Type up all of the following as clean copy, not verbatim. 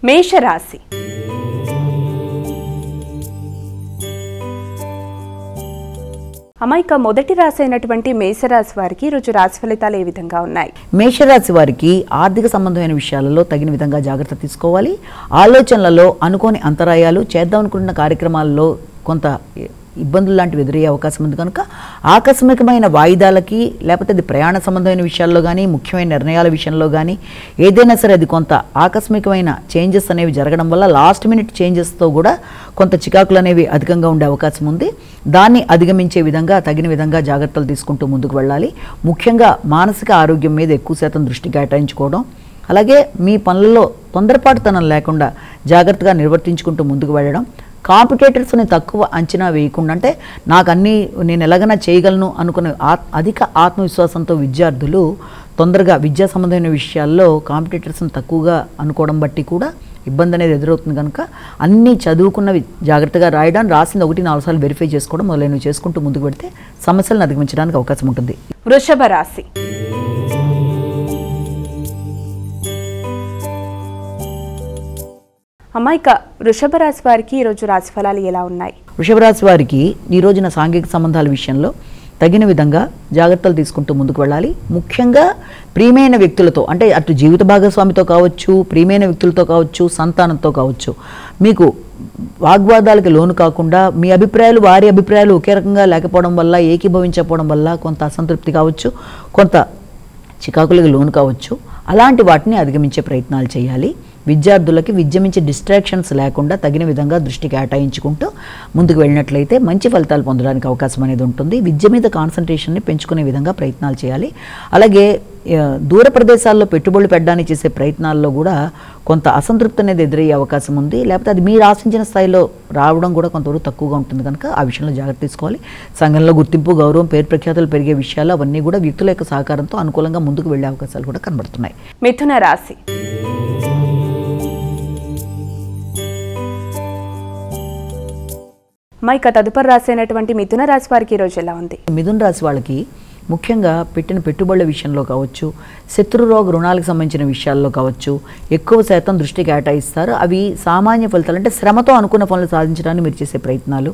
మేషరాశి. అమాయక మొదటి రాశి అయినటువంటి మేషరాశి వారికి ఈరోజు రాశి ఫలితాలు ఏ విధంగా ఉన్నాయి? మేషరాశి వారికి ఆర్థిక సంబంధమైన విషయాలలో తగిన విధంగా జాగ్రత్త తీసుకోవాలి. ఆలోచనలలో అనుకోని అంతరాయాలు, చేద్దాం అనుకున్న కార్యక్రమాల్లో కొంత ఇబ్బందులు లాంటివి ఎదురయ్యే అవకాశం ఉంది కనుక ఆకస్మికమైన వాయిదాలకి, లేకపోతే అది ప్రయాణ సంబంధమైన విషయాల్లో కానీ, ముఖ్యమైన నిర్ణయాల విషయంలో కానీ ఏదైనా సరే అది కొంత ఆకస్మికమైన చేంజెస్ అనేవి జరగడం వల్ల లాస్ట్ మినిట్ చేంజెస్తో కూడా కొంత చికాకులు అనేవి అధికంగా ఉండే అవకాశం ఉంది. దాన్ని అధిగమించే విధంగా తగిన విధంగా జాగ్రత్తలు తీసుకుంటూ ముందుకు వెళ్ళాలి. ముఖ్యంగా మానసిక ఆరోగ్యం మీద ఎక్కువ శాతం దృష్టి కేటాయించుకోవడం, అలాగే మీ పనులలో తొందరపాటుతనం లేకుండా జాగ్రత్తగా నిర్వర్తించుకుంటూ ముందుకు వెళ్ళడం, కాంపిటేటర్స్ని తక్కువ అంచనా వేయకుండా, అంటే నాకు అన్నీ నేను ఎలాగైనా చేయగలను అనుకునే అధిక ఆత్మవిశ్వాసంతో విద్యార్థులు తొందరగా విద్యా సంబంధమైన విషయాల్లో కాంపిటేటర్స్ని తక్కువగా అనుకోవడం బట్టి కూడా ఇబ్బంది అనేది ఎదురవుతుంది కనుక అన్నీ చదువుకున్నవి జాగ్రత్తగా రాయడం, రాసింది 1-4 సార్లు వెరిఫై చేసుకోవడం మొదలైనవి చేసుకుంటూ ముందుకు పెడితే సమస్యలను అధిగమించడానికి అవకాశం ఉంటుంది. వృషభ రాశి. అమాయక వృషభ రాశి వారికి ఈరోజు రాశి ఫలాలు ఎలా ఉన్నాయి? వృషభ రాశి వారికి ఈ రోజున సాంఘిక సంబంధాల విషయంలో తగిన విధంగా జాగ్రత్తలు తీసుకుంటూ ముందుకు వెళ్ళాలి. ముఖ్యంగా ప్రియమైన వ్యక్తులతో, అంటే అటు జీవిత భాగస్వామితో కావచ్చు, ప్రియమైన వ్యక్తులతో కావచ్చు, సంతానంతో కావచ్చు, మీకు వాగ్వాదాలకు లోను కాకుండా మీ అభిప్రాయాలు వారి అభిప్రాయాలు ఒకే రకంగా లేకపోవడం వల్ల, ఏకీభవించకపోవడం వల్ల కొంత అసంతృప్తి కావచ్చు, కొంత చికాకులకు లోను కావచ్చు. అలాంటి వాటిని అధిగమించే ప్రయత్నాలు చేయాలి. విద్యార్థులకి విద్య మించి డిస్ట్రాక్షన్స్ లేకుండా తగిన విధంగా దృష్టి కేటాయించుకుంటూ ముందుకు వెళ్ళినట్లయితే మంచి ఫలితాలు పొందడానికి అవకాశం అనేది ఉంటుంది. విద్య మీద కాన్సన్ట్రేషన్ని పెంచుకునే విధంగా ప్రయత్నాలు చేయాలి. అలాగే దూర ప్రదేశాల్లో పెట్టుబడులు పెట్టడానికి చేసే ప్రయత్నాల్లో కూడా కొంత అసంతృప్తి అనేది ఎదురయ్యే అవకాశం ఉంది. లేకపోతే అది మీరు ఆశించిన స్థాయిలో రావడం కూడా కొంతవరకు తక్కువగా ఉంటుంది కనుక ఆ విషయంలో జాగ్రత్త తీసుకోవాలి. సంఘంలో గుర్తింపు, గౌరవం, పేరు ప్రఖ్యాతులు పెరిగే విషయాలు అవన్నీ కూడా వ్యక్తుల యొక్క సహకారంతో అనుకూలంగా ముందుకు వెళ్ళే అవకాశాలు కూడా కనబడుతున్నాయి. మిథున రాశి. మైక తదుపరి రాశి అయినటువంటి మిథున రాశి వారికి ఈరోజు ఎలా ఉంది? మిథున రాశి వాళ్ళకి ముఖ్యంగా పెట్టిన పెట్టుబడుల విషయంలో కావచ్చు, శత్రురోగ రుణాలకు సంబంధించిన విషయాల్లో కావచ్చు ఎక్కువ శాతం దృష్టి కేటాయిస్తారు. అవి సామాన్య ఫలితాలు, అంటే శ్రమతో అనుకున్న పనులు సాధించడానికి మీరు చేసే ప్రయత్నాలు.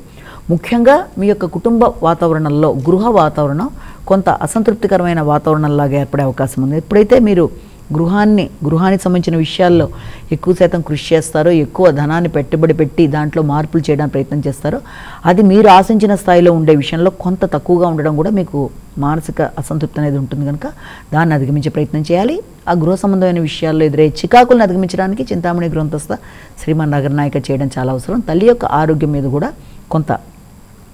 ముఖ్యంగా మీ యొక్క కుటుంబ వాతావరణంలో గృహ వాతావరణం కొంత అసంతృప్తికరమైన వాతావరణంలాగా ఏర్పడే అవకాశం ఉంది. ఎప్పుడైతే మీరు గృహానికి సంబంధించిన విషయాల్లో ఎక్కువ శాతం కృషి చేస్తారో, ఎక్కువ ధనాన్ని పెట్టుబడి పెట్టి దాంట్లో మార్పులు చేయడానికి ప్రయత్నం చేస్తారో, అది మీరు ఆశించిన స్థాయిలో ఉండే విషయంలో కొంత తక్కువగా ఉండడం కూడా మీకు మానసిక అసంతృప్తి అనేది ఉంటుంది కనుక దాన్ని అధిగమించే ప్రయత్నం చేయాలి. ఆ గృహ సంబంధమైన విషయాల్లో ఎదురయ్యే చికాకులను అధిగమించడానికి చింతామణి గృహంతస్థ శ్రీమన్ నగరనాయక చేయడం చాలా అవసరం. తల్లి యొక్క ఆరోగ్యం మీద కూడా కొంత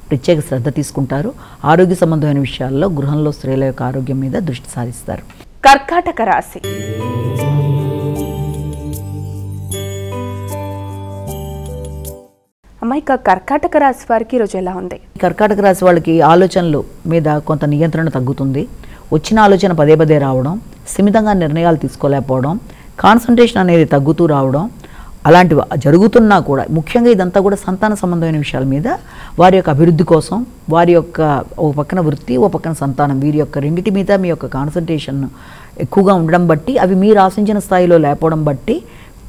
ప్రత్యేక శ్రద్ధ తీసుకుంటారు. ఆరోగ్య సంబంధమైన విషయాల్లో గృహంలో స్త్రీల యొక్క ఆరోగ్యం మీద దృష్టి సారిస్తారు. కర్కాటక రాశి. అమ్మాయిక కర్కాటక రాశి వారికి ఈరోజు ఎలా ఉంది? కర్కాటక రాశి వాళ్ళకి ఆలోచనలు మీద కొంత నియంత్రణ తగ్గుతుంది. వచ్చిన ఆలోచన పదే పదే రావడం, స్థిమితంగా నిర్ణయాలు తీసుకోలేకపోవడం, కాన్సన్ట్రేషన్ అనేది తగ్గుతూ రావడం అలాంటివి జరుగుతున్నా కూడా ముఖ్యంగా ఇదంతా కూడా సంతాన సంబంధమైన విషయాల మీద, వారి యొక్క అభివృద్ధి కోసం, వారి యొక్క ఒక పక్కన వృత్తి, ఒక పక్కన సంతానం, వీరి యొక్క రెండింటి మీద మీ యొక్క కాన్సన్ట్రేషన్ ఎక్కువగా ఉండడం బట్టి, అవి మీరు ఆశించిన స్థాయిలో లేకపోవడం బట్టి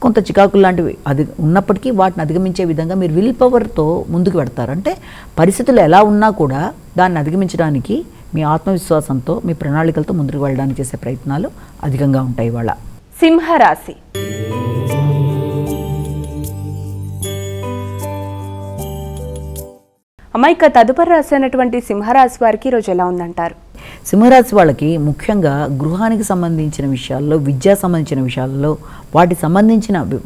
కొంత చికాకులు లాంటివి అది ఉన్నప్పటికీ వాటిని అధిగమించే విధంగా మీరు విల్ పవర్తో ముందుకు పెడతారు. అంటే పరిస్థితులు ఎలా ఉన్నా కూడా దాన్ని అధిగమించడానికి మీ ఆత్మవిశ్వాసంతో, మీ ప్రణాళికలతో ముందుకు వెళ్ళడానికి చేసే ప్రయత్నాలు అధికంగా ఉంటాయి. వాళ్ళ సింహరాశి. అమ్మాయిక తదుపరి రాశి అయినటువంటి సింహరాశి వారికి ఈరోజు ఎలా ఉందంటారు? సింహరాశి వాళ్ళకి ముఖ్యంగా గృహానికి సంబంధించిన విషయాల్లో, విద్యా సంబంధించిన విషయాల్లో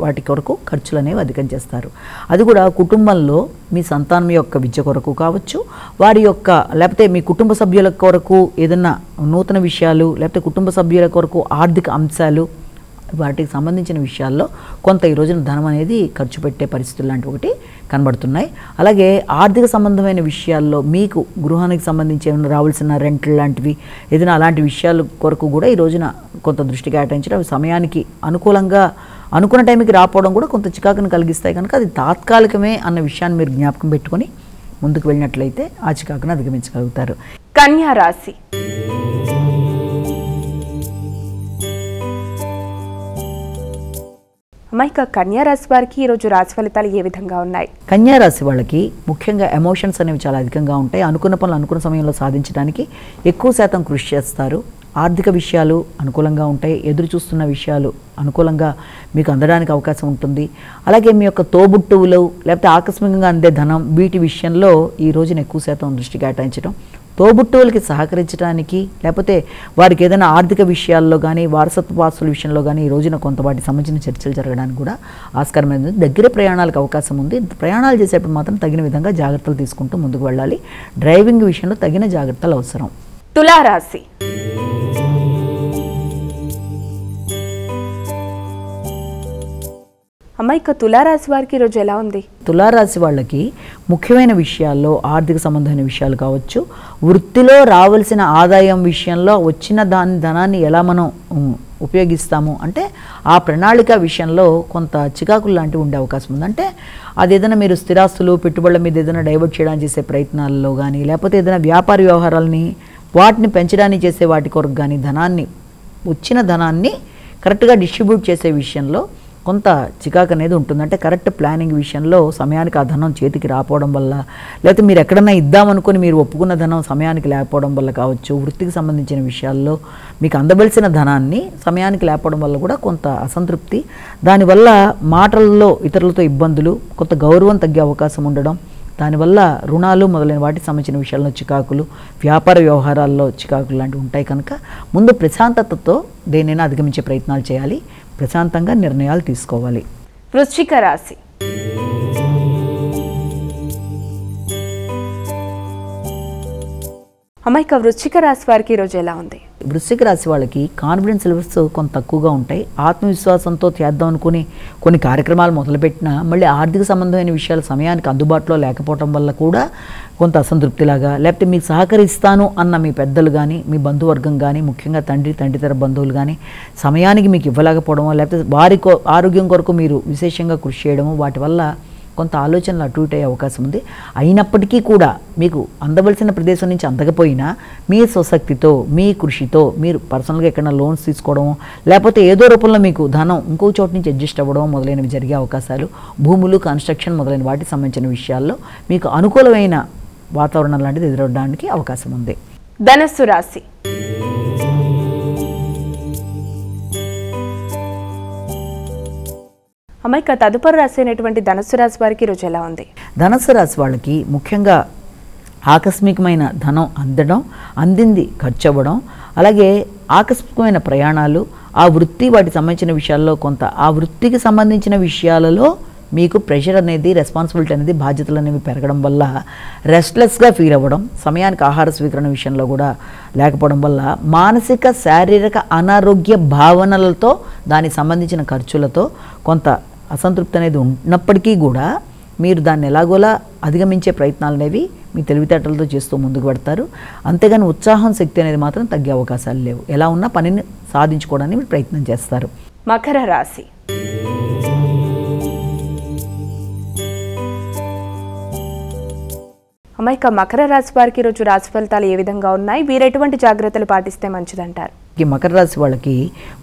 వాటి కొరకు ఖర్చులు అనేవి అధికం చేస్తారు. అది కూడా కుటుంబంలో మీ సంతానం యొక్క విద్య కొరకు కావచ్చు, వారి యొక్క లేకపోతే మీ కుటుంబ సభ్యుల కొరకు ఏదన్నా నూతన విషయాలు, లేకపోతే కుటుంబ సభ్యుల కొరకు ఆర్థిక అంశాలు, వాటికి సంబంధించిన విషయాల్లో కొంత ఈ రోజున ధనం అనేది ఖర్చు పెట్టే పరిస్థితులు లాంటివి ఒకటి కనబడుతున్నాయి. అలాగే ఆర్థిక సంబంధమైన విషయాల్లో మీకు గృహానికి సంబంధించి ఏమైనా రావాల్సిన రెంట్లు లాంటివి ఏదైనా అలాంటి విషయాల కొరకు కూడా ఈ రోజున కొంత దృష్టి కేటాయించడం, సమయానికి అనుకూలంగా అనుకున్న టైంకి రాకపోవడం కూడా కొంత చికాకును కలిగిస్తాయి కనుక అది తాత్కాలికమే అన్న విషయాన్ని మీరు జ్ఞాపకం పెట్టుకొని ముందుకు వెళ్ళినట్లయితే ఆ చికాకును అధిగమించగలుగుతారు. కన్యా రాశి. అమ్మ, ఇక కన్యా రాశి వారికి ఈరోజు రాశి ఫలితాలు ఏ విధంగా ఉన్నాయి? కన్యా రాశి వాళ్ళకి ముఖ్యంగా ఎమోషన్స్ అనేవి చాలా అధికంగా ఉంటాయి. అనుకున్న పనులు అనుకున్న సమయంలో సాధించడానికి ఎక్కువ శాతం కృషి చేస్తారు. ఆర్థిక విషయాలు అనుకూలంగా ఉంటాయి. ఎదురు చూస్తున్న విషయాలు అనుకూలంగా మీకు అందడానికి అవకాశం ఉంటుంది. అలాగే మీ యొక్క తోబుట్టువులు లేకపోతే ఆకస్మికంగా అందే ధనం వీటి విషయంలో ఈ రోజున ఎక్కువ శాతం దృష్టి కేటాయించడం, తోబుట్టువులకి సహకరించడానికి లేకపోతే వారికి ఏదైనా ఆర్థిక విషయాల్లో కానీ వారసత్వ వాసుల విషయంలో కానీ ఈ రోజున కొంత వాటికి సంబంధించిన చర్చలు జరగడానికి కూడా ఆస్కారమైంది. దగ్గర ప్రయాణాలకు అవకాశం ఉంది. ప్రయాణాలు చేసేప్పుడు మాత్రం తగిన విధంగా జాగ్రత్తలు తీసుకుంటూ ముందుకు వెళ్ళాలి. డ్రైవింగ్ విషయంలో తగిన జాగ్రత్తలు అవసరం. తులారాశి. అమ్మ, ఇక తులారాశి వారికి ఈరోజు ఎలా ఉంది? తులారాశి వాళ్ళకి ముఖ్యమైన విషయాల్లో ఆర్థిక సంబంధమైన విషయాలు కావచ్చు, వృత్తిలో రావాల్సిన ఆదాయం విషయంలో వచ్చిన ధనాన్ని ఎలా మనం ఉపయోగిస్తాము అంటే ఆ ప్రణాళిక విషయంలో కొంత చికాకులు లాంటివి ఉండే అవకాశం ఉంది. అంటే అది ఏదైనా మీరు స్థిరాస్తులు పెట్టుబడుల మీద ఏదైనా డైవర్ట్ చేయడానికి చేసే ప్రయత్నాల్లో కానీ లేకపోతే ఏదైనా వ్యాపార వ్యవహారాలని వాటిని పెంచడానికి చేసే వాటి కొరకు కానీ వచ్చిన ధనాన్ని కరెక్ట్గా డిస్ట్రిబ్యూట్ చేసే విషయంలో కొంత చికాకు అనేది ఉంటుంది. అంటే కరెక్ట్ ప్లానింగ్ విషయంలో సమయానికి ఆ ధనం చేతికి రాకపోవడం వల్ల లేకపోతే మీరు ఎక్కడన్నా ఇద్దామనుకుని మీరు ఒప్పుకున్న ధనం సమయానికి లేకపోవడం వల్ల కావచ్చు, వృత్తికి సంబంధించిన విషయాల్లో మీకు అందవలసిన ధనాన్ని సమయానికి లేకపోవడం వల్ల కూడా కొంత అసంతృప్తి, దానివల్ల మాటల్లో ఇతరులతో ఇబ్బందులు, కొంత గౌరవం తగ్గే అవకాశం ఉండడం, దానివల్ల రుణాలు మొదలైన వాటికి సంబంధించిన విషయాల్లో చికాకులు, వ్యాపార వ్యవహారాల్లో చికాకులు లాంటివి ఉంటాయి. కనుక ముందు ప్రశాంతతతో దేనైనా అధిగమించే ప్రయత్నాలు చేయాలి. ప్రశాంతంగా నిర్ణయాలు తీసుకోవాలి. వృశ్చిక రాశి. అమ్మ, ఇక వృశ్చిక రాశి వారికి ఈరోజు ఎలా ఉంది? వృశ్చిక రాశి వాళ్ళకి కాన్ఫిడెన్స్ లెవెల్స్ కొంత తక్కువగా ఉంటాయి. ఆత్మవిశ్వాసంతో చేద్దాం అనుకుని కొన్ని కార్యక్రమాలు మొదలుపెట్టినా మళ్ళీ ఆర్థిక సంబంధమైన విషయాలు సమయానికి అందుబాటులో లేకపోవడం వల్ల కూడా కొంత అసంతృప్తిలాగా, లేకపోతే మీకు సహకరిస్తాను అన్న మీ పెద్దలు కానీ మీ బంధువర్గం కానీ ముఖ్యంగా తండ్రితర బంధువులు కానీ సమయానికి మీకు ఇవ్వలేకపోవడమో లేకపోతే వారి ఆరోగ్యం కొరకు మీరు విశేషంగా కృషి చేయడము, వాటి వల్ల కొంత ఆలోచనలు అటు ఇటు అయ్యే అవకాశం ఉంది. అయినప్పటికీ కూడా మీకు అందవలసిన ప్రదేశం నుంచి అందకపోయినా మీ స్వశక్తితో మీ కృషితో మీరు పర్సనల్గా ఎక్కడైనా లోన్స్ తీసుకోవడము లేకపోతే ఏదో రూపంలో మీకు ధనం ఇంకో చోటు నుంచి అడ్జస్ట్ అవ్వడం మొదలైనవి జరిగే అవకాశాలు, భూములు కన్స్ట్రక్షన్ మొదలైన వాటికి సంబంధించిన విషయాల్లో మీకు అనుకూలమైన వాతావరణం లాంటిది ఎదురవడానికి అవకాశం ఉంది. ధనస్సు రాశి. అమ్మ, ఇక తదుపరి రాశి అయినటువంటి ధనస్సు రాశి వారికి ఈరోజు ఎలా ఉంది? ధనస్సు రాశి వాళ్ళకి ముఖ్యంగా ఆకస్మికమైన ధనం అందడం, అందింది ఖర్చు అవ్వడం, అలాగే ఆకస్మికమైన ప్రయాణాలు, ఆ వృత్తి వాటికి సంబంధించిన విషయాల్లో కొంత ఆ వృత్తికి సంబంధించిన విషయాలలో మీకు ప్రెషర్ అనేది, రెస్పాన్సిబిలిటీ అనేది, బాధ్యతలు అనేవి పెరగడం వల్ల రెస్ట్లెస్గా ఫీల్ అవ్వడం, సమయానికి ఆహార స్వీకరణ విషయంలో కూడా లేకపోవడం వల్ల మానసిక శారీరక అనారోగ్య భావనలతో దానికి సంబంధించిన ఖర్చులతో కొంత అసంతృప్తి అనేది ఉన్నప్పటికీ కూడా మీరు దాన్ని ఎలాగోలా అధిగమించే ప్రయత్నాలు అనేవి మీ తెలివితేటలతో చేస్తూ ముందుకు పెడతారు. అంతేగాని ఉత్సాహం శక్తి అనేది మాత్రం తగ్గే అవకాశాలు లేవు. ఎలా ఉన్నా పనిని సాధించుకోవడానికి మీరు ప్రయత్నం చేస్తారు. మకర రాశి. అమ్మ, ఇక మకర రాశి వారికి ఈరోజు రాశి ఫలితాలు ఏ విధంగా ఉన్నాయి? వీరు ఎటువంటి జాగ్రత్తలు పాటిస్తే మంచిదంటారు? ఈ మకర రాశి వాళ్ళకి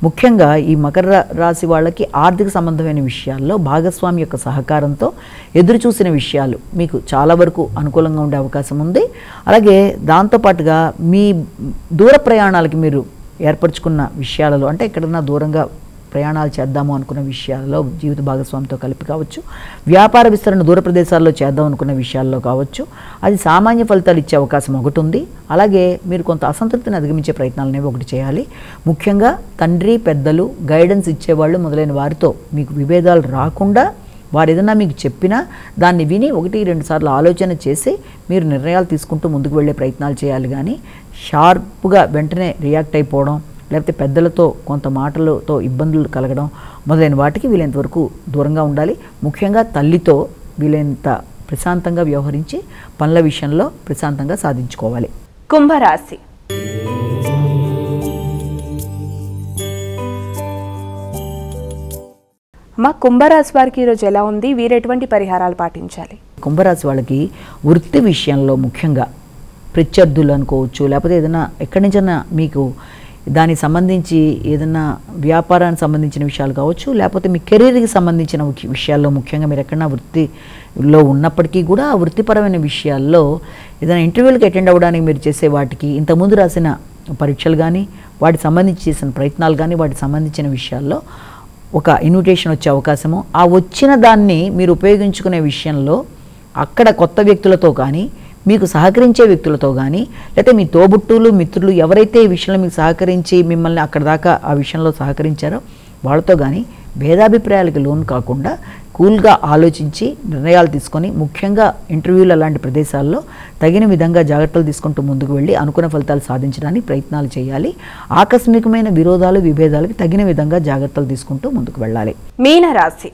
ముఖ్యంగా ఈ మకర రాశి వాళ్ళకి ఆర్థిక సంబంధమైన విషయాల్లో భాగస్వామి యొక్క సహకారంతో ఎదురు చూసిన విషయాలు మీకు చాలా వరకు అనుకూలంగా ఉండే అవకాశం ఉంది. అలాగే దాంతోపాటుగా మీ దూర ప్రయాణాలకి మీరు ఏర్పరచుకున్న విషయాలలో అంటే ఎక్కడన్నా దూరంగా ప్రయాణాలు చేద్దాము అనుకున్న విషయాల్లో జీవిత భాగస్వామితో కలిపి కావచ్చు, వ్యాపార విస్తరణ దూర ప్రదేశాల్లో చేద్దాం అనుకున్న విషయాల్లో కావచ్చు, అది సామాన్య ఫలితాలు ఇచ్చే అవకాశం ఒకటి ఉంది. అలాగే మీరు కొంత అసంతృప్తిని అధిగమించే ప్రయత్నాలు అనేవి ఒకటి చేయాలి. ముఖ్యంగా తండ్రి పెద్దలు గైడెన్స్ ఇచ్చేవాళ్ళు మొదలైన వారితో మీకు విభేదాలు రాకుండా వారు ఏదైనా మీకు చెప్పినా దాన్ని విని 1-2 సార్లు ఆలోచన చేసి మీరు నిర్ణయాలు తీసుకుంటూ ముందుకు వెళ్ళే ప్రయత్నాలు చేయాలి. కానీ షార్ప్గా వెంటనే రియాక్ట్ అయిపోవడం లేకపోతే పెద్దలతో కొంత మాటలతో ఇబ్బందులు కలగడం మొదలైన వాటికి వీలైనంత వరకు దూరంగా ఉండాలి. ముఖ్యంగా తల్లితో వీలైనంత ప్రశాంతంగా వ్యవహరించి పనుల విషయంలో ప్రశాంతంగా సాధించుకోవాలి. కుంభరాశి. అమ్మ, కుంభరాశి వారికి ఈరోజు ఎలా ఉంది? వీరు ఎటువంటి పరిహారాలు పాటించాలి? కుంభరాశి వాళ్ళకి వృత్తి విషయంలో ముఖ్యంగా ప్రత్యర్థులు అనుకోవచ్చు లేకపోతే ఏదైనా ఎక్కడి నుంచైనా మీకు దానికి సంబంధించి ఏదైనా వ్యాపారానికి సంబంధించిన విషయాలు కావచ్చు, లేకపోతే మీ కెరీర్కి సంబంధించిన విషయాల్లో, ముఖ్యంగా మీరు ఎక్కడన్నా వృత్తిలో ఉన్నప్పటికీ కూడా ఆ వృత్తిపరమైన విషయాల్లో ఏదైనా ఇంటర్వ్యూలకు అటెండ్ అవ్వడానికి మీరు చేసే వాటికి ఇంతకుముందు రాసిన పరీక్షలు కానీ, వాటికి సంబంధించి చేసిన ప్రయత్నాలు కానీ, వాటికి సంబంధించిన విషయాల్లో ఒక ఇన్విటేషన్ వచ్చే అవకాశము, ఆ వచ్చిన దాన్ని మీరు ఉపయోగించుకునే విషయంలో అక్కడ కొత్త వ్యక్తులతో కానీ, మీకు సహకరించే వ్యక్తులతో కానీ, లేకపోతే మీ తోబుట్టులు మిత్రులు ఎవరైతే ఈ విషయంలో మీకు సహకరించి మిమ్మల్ని అక్కడ దాకా ఆ విషయంలో సహకరించారో వాళ్ళతో కానీ భేదాభిప్రాయాలకు లోను కాకుండా కూల్గా ఆలోచించి నిర్ణయాలు తీసుకొని, ముఖ్యంగా ఇంటర్వ్యూలు అలాంటి ప్రదేశాల్లో తగిన విధంగా జాగ్రత్తలు తీసుకుంటూ ముందుకు వెళ్ళి అనుకున్న ఫలితాలు సాధించడానికి ప్రయత్నాలు చేయాలి. ఆకస్మికమైన విరోధాలు విభేదాలకు తగిన విధంగా జాగ్రత్తలు తీసుకుంటూ ముందుకు వెళ్ళాలి. మీనరాశి.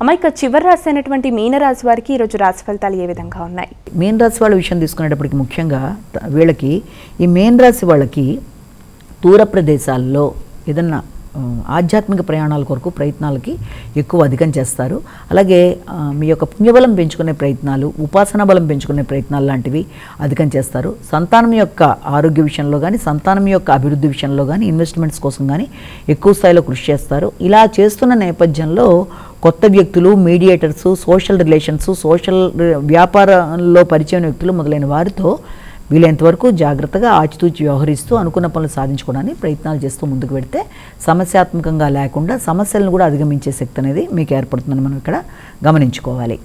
అమ్మాయిక చివరి రాశి అయినటువంటి మీనరాశి వారికి ఈరోజు రాశి ఫలితాలు ఏ విధంగా ఉన్నాయి? మీన రాశి వాళ్ళ విషయం తీసుకునేటప్పటికి ముఖ్యంగా వీళ్ళకి ఈ మీన రాశి వాళ్ళకి దూర ప్రదేశాల్లో ఏదన్నా ఆధ్యాత్మిక ప్రయాణాల కొరకు ప్రయత్నాలకి ఎక్కువ అధికం చేస్తారు. అలాగే మీ యొక్క పుణ్యబలం పెంచుకునే ప్రయత్నాలు, ఉపాసనా బలం పెంచుకునే ప్రయత్నాలు లాంటివి అధికం చేస్తారు. సంతానం యొక్క ఆరోగ్య విషయంలో కానీ, సంతానం యొక్క అభివృద్ధి విషయంలో కానీ, ఇన్వెస్ట్మెంట్స్ కోసం కానీ ఎక్కువ స్థాయిలో కృషి చేస్తారు. ఇలా చేస్తున్న నేపథ్యంలో కొత్త వ్యక్తులు, మీడియేటర్సు, సోషల్ రిలేషన్స్, సోషల్ వ్యాపారంలో పరిచయం వ్యక్తులు మొదలైన వారితో వీలైనంతవరకు జాగ్రత్తగా ఆచితూచి వ్యవహరిస్తూ అనుకున్న పనులు సాధించుకోవడానికి ప్రయత్నాలు చేస్తూ ముందుకు పెడితే సమస్యాత్మకంగా లేకుండా సమస్యలను కూడా అధిగమించే శక్తి అనేది మీకు ఏర్పడుతుందని మనం ఇక్కడ గమనించుకోవాలి.